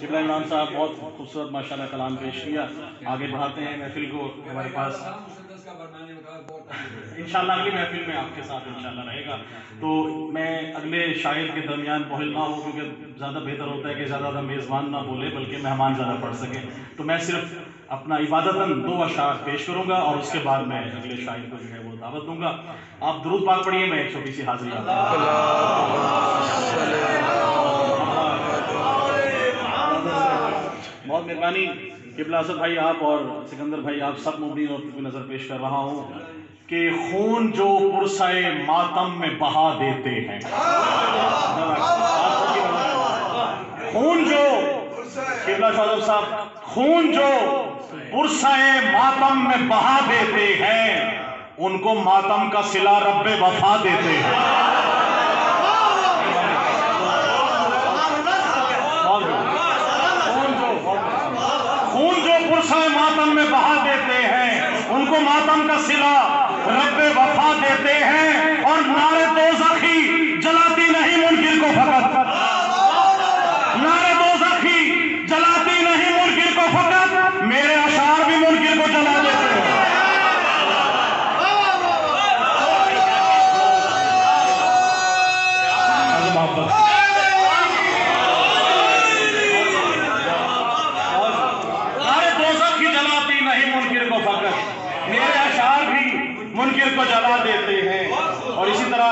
قبلہ عمران صاحب بہت خوبصورت ماشاءاللہ کلام پیش کیا. آگے بڑھاتے ہیں محفل کو. ہمارے پاس انشاءاللہ اگلی محفل میں آپ کے ساتھ انشاءاللہ رہے گا. تو میں اگلے شاعر کے درمیان محل نہ ہوں، کیونکہ زیادہ بہتر ہوتا ہے کہ زیادہ میزبان نہ بولے بلکہ مہمان زیادہ پڑھ سکیں. تو میں صرف اپنا عبادتاً 2 اشعار پیش کروں گا اور اس کے بعد میں اگلے شاعر کو جو ہے وہ دعوت دوں گا. آپ درود پاک پڑھیے، میں ایک چھوٹی سی حاضری بہت مہربانی. قبلہ اسد بھائی آپ اور سکندر بھائی آپ سب مبین اور کی نظر پیش کر رہا ہوں کہ خون جو پرسائے ماتم میں بہا دیتے ہیں، خون جو قبلہ شاہ صاحب خون جو پرسائے ماتم میں بہا دیتے ہیں، ان کو ماتم کا صلہ رب وفا دیتے ہیں. خون جو پرسائے ماتم میں بہا دیتے ہیں، ان کو ماتم کا صلہ رب وفا دیتے ہیں. اور نعرے دوزخی جلاتی نہیں منکر کو فقط، نعرے دوزخی جلاتی نہیں منکر کو فقط، میرے اشعار بھی منکر کو جلا دیتے ہیں. میرے اشعار بھی منکر کو جلا دیتے ہیں. اور اسی طرح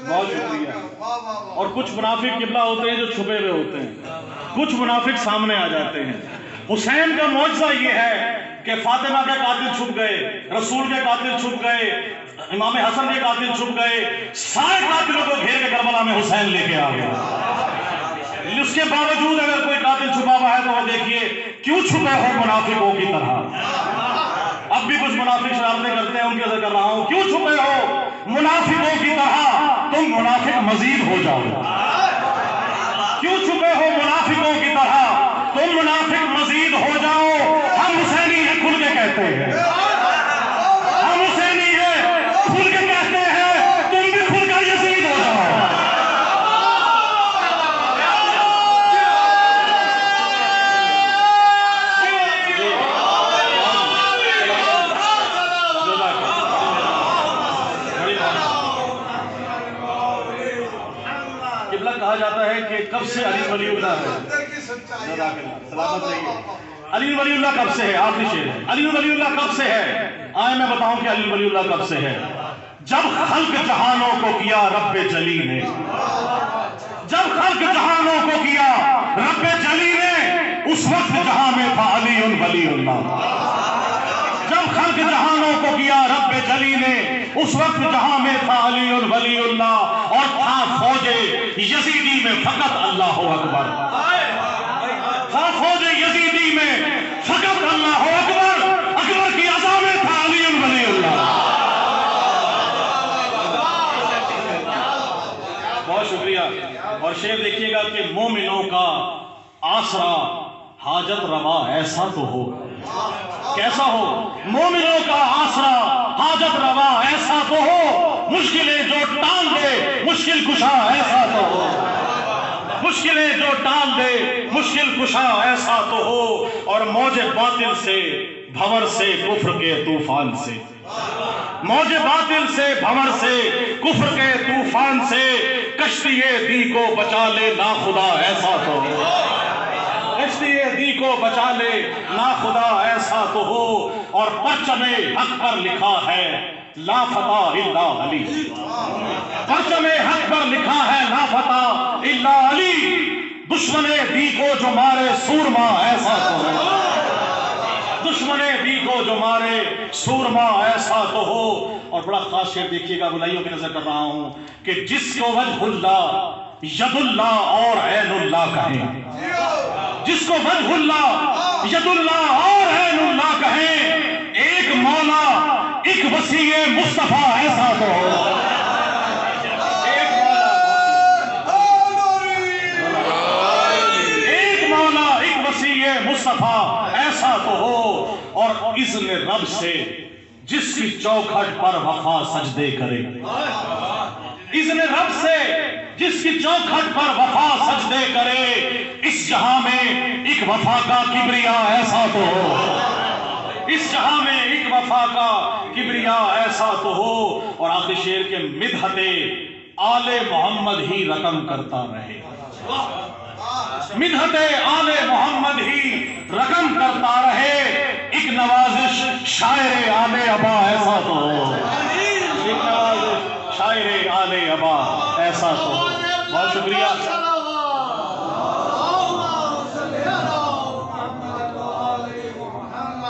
بہت شکریہ. اور کچھ منافق قبلہ ہوتے ہیں جو چھپے ہوئے ہوتے ہیں، کچھ منافق سامنے آ جاتے ہیں. حسین کا معجزہ یہ ہے کہ فاطمہ کے قاتل چھپ گئے، رسول کے قاتل چھپ گئے، امام حسن کے قاتل چھپ گئے، سارے قاتلوں کو گھیر کے کربلا میں حسین لے کے آ گیا. اس کے باوجود اگر کوئی قاتل چھپا ہوا ہے تو وہ دیکھیے کیوں چھپے ہو منافقوں کی طرح. اب بھی کچھ منافق شرارتیں کرتے ہیں، ان کی عزت کر رہا ہوں. کیوں چھپے ہو منافقوں کی طرح؟ تم منافق مزید ہو جاؤ. کیوں چھپے ہو منافقوں کی طرح؟ تم منافق مزید ہو جاؤ. ہم حسینی ہیں کھل کے کہتے ہیں، ہم حسینی ہیں کھل کے کہتے ہیں، تم بھی کھل کر یزید ہو جاؤ. کہا جاتا ہے کہ کب سے علی ولی اللہ ہے. سلامت رہیے. علی ولی اللہ کب سے ہے؟ آخری شعر ہے. علی ولی اللہ کب سے ہے؟ آئے میں بتاؤں کہ علی ولی اللہ کب سے ہے. جب خلق جہانوں کو کیا رب جلی نے، جب خلق جہانوں کو کیا رب جلی نے، اس وقت جہاں میں تھا علی ولی اللہ. جب خلق جہانوں کو کیا رب جلی نے، اس وقت جہاں میں تھا علی ولی اللہ. اور تھا فوج یزیدی میں فقط اللہ اکبر، تھا فوج یزیدی میں فقط اللہ اکبر. اکبر کی عزا میں تھا علی ولی اللہ. بہت شکریہ. اور شعر دیکھیے گا کہ مومنوں کا آسرا حاجت روا ایسا تو ہو. کیسا ہو؟ مومنوں کا آسرا حاجت روا ایسا تو ہو، مشکلیں جو ٹال دے مشکل کشا ایسا تو ہو. مشکلیں جو ٹال دے مشکل کشا ایسا تو ہو. اور موج باطل سے بھنور سے کفر کے طوفان سے، موج باطل سے بھنور سے کفر کے طوفان سے، کشتی دی کو بچا لے نا خدا ایسا تو ہو. کشتی دی کو بچا لے نا خدا ایسا تو ہو. اور پرچم حق پر لکھا ہے لا فتح الا علی. پرچم حق پر لکھا ہے لا فتح الا علی. دشمن دی کو جو مارے سورما ایسا تو ہو. دشمن دی کو جو مارے سورما ایسا تو ہو. اور بڑا خاص شعر دیکھیے گا، بلائیوں کی نظر کر رہا ہوں کہ جس کو وجہ اللہ ید اللہ اور عین اللہ کہیں، جس کو وجہ اللہ ید اللہ اور عین اللہ کہیں، ایک مولا ایک وسیع مصطفیٰ ایسا تو ہو. ایک مولا ایک وسیع مصطفیٰ ایسا تو ہو. اور اذن رب سے جس کی چوکھٹ پر وفا سجدے کرے، اذن رب سے جس کی چوکھٹ پر وفا سجدے کرے، اس جہاں میں ایک وفا کا کبریا ایسا تو ہو، اس جہاں میں ایک وفا کا کبریا ایسا تو ہو۔ اور آخری شعر کے مدحت آل محمد ہی رقم کرتا رہے، مدحت آل محمد ہی رقم کرتا رہے، ایک نوازش شاعر آل ابا ایسا تو ہو، ایک نوازش شاعر آل ابا ایسا تو ہو۔ بہت شکریہ۔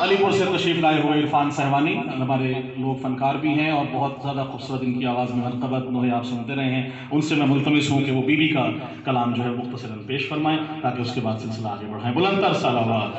علی پور سے تشریف لائے ہوئے عرفان سہوانی ہمارے لوگ فنکار بھی ہیں اور بہت زیادہ خوبصورت ان کی آواز میں مرتبت نوحے آپ سنتے رہے ہیں، ان سے میں ملتمس ہوں کہ وہ بی بی کا کلام جو ہے مختصراً پیش فرمائیں تاکہ اس کے بعد سلسلہ آگے بڑھائیں۔ بلند تر صلوات۔